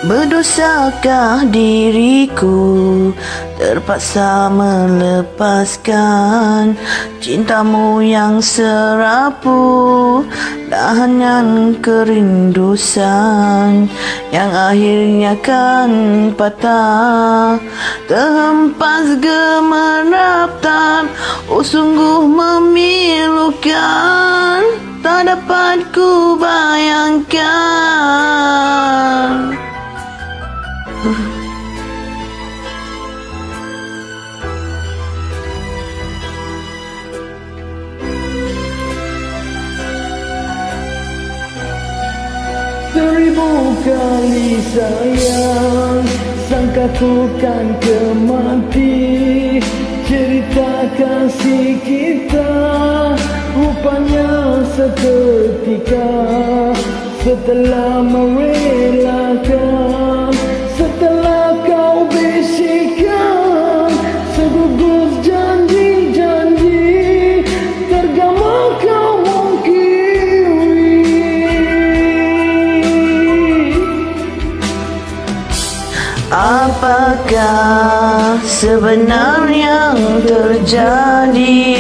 Berdosakah diriku terpaksa melepaskan cintamu yang serapu, dahanan kerindusan yang akhirnya kan patah, terhempas gemerlap. Oh sungguh memilukan, tak dapat ku bayangkan. Seribu kali sayang, sangka ku kan mati. Cerita kasih kita rupanya seketika, setelah merelakan, setelah kau bisikan segugus janji-janji, tergama kau mengkiri. Apakah sebenarnya yang terjadi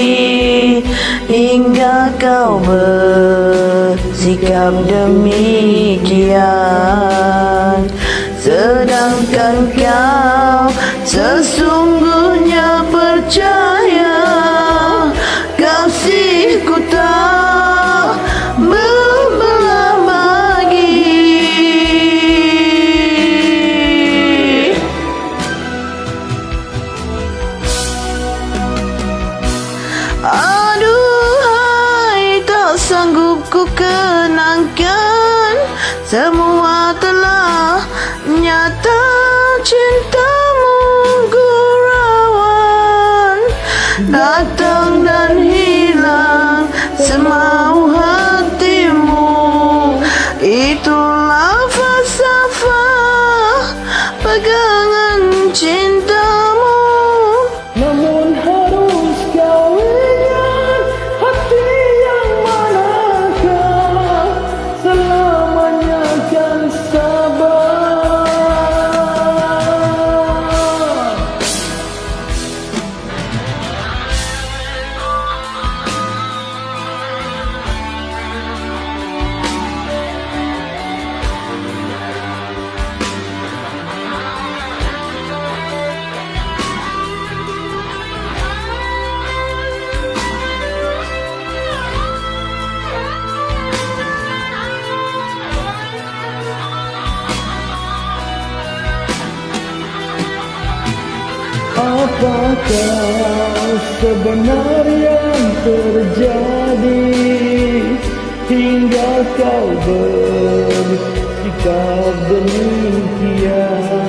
hingga kau bersikap demikian, sedangkan kau sesungguhnya percaya kasihku tak membelah bagi. Aduhai, tak sanggup ku kenangkan, semua telah nyata, cintamu gurauan, datang dan hilang semau hatimu. Itulah falsafah pegangan cintamu. Namun harus kau ingat, hati yang manakah selamanya kan sabar. Apakah sebenarnya yang terjadi hingga kau bersikap demikian,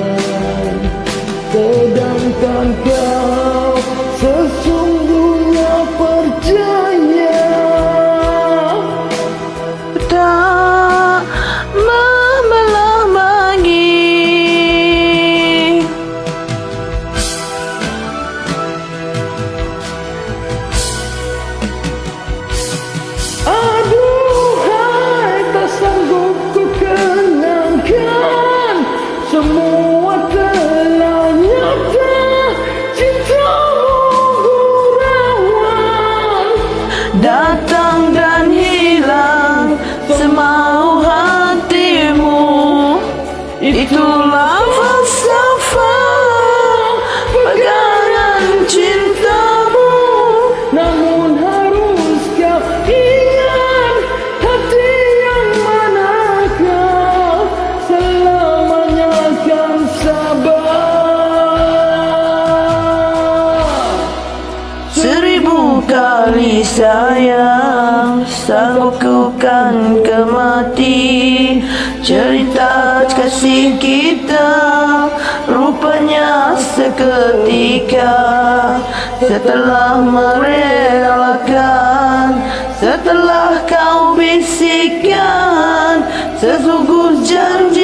sedangkan kau sesungguhnya percaya Tak membelah bagi. Aduhai, tak sanggup ku kenangkan, semua telah nyata, cintamu gurauan, Datang dan hilang semau hatimu. Itulah falsafah pegangan cintamu. namun harus kau ingat, hati yang manakah selamanya kan sabar. Seribu kali sayang, sanggup ku kan mati. Cerita kasih kita rupanya seketika, setelah merelakan, setelah kau bisikan segugus janji.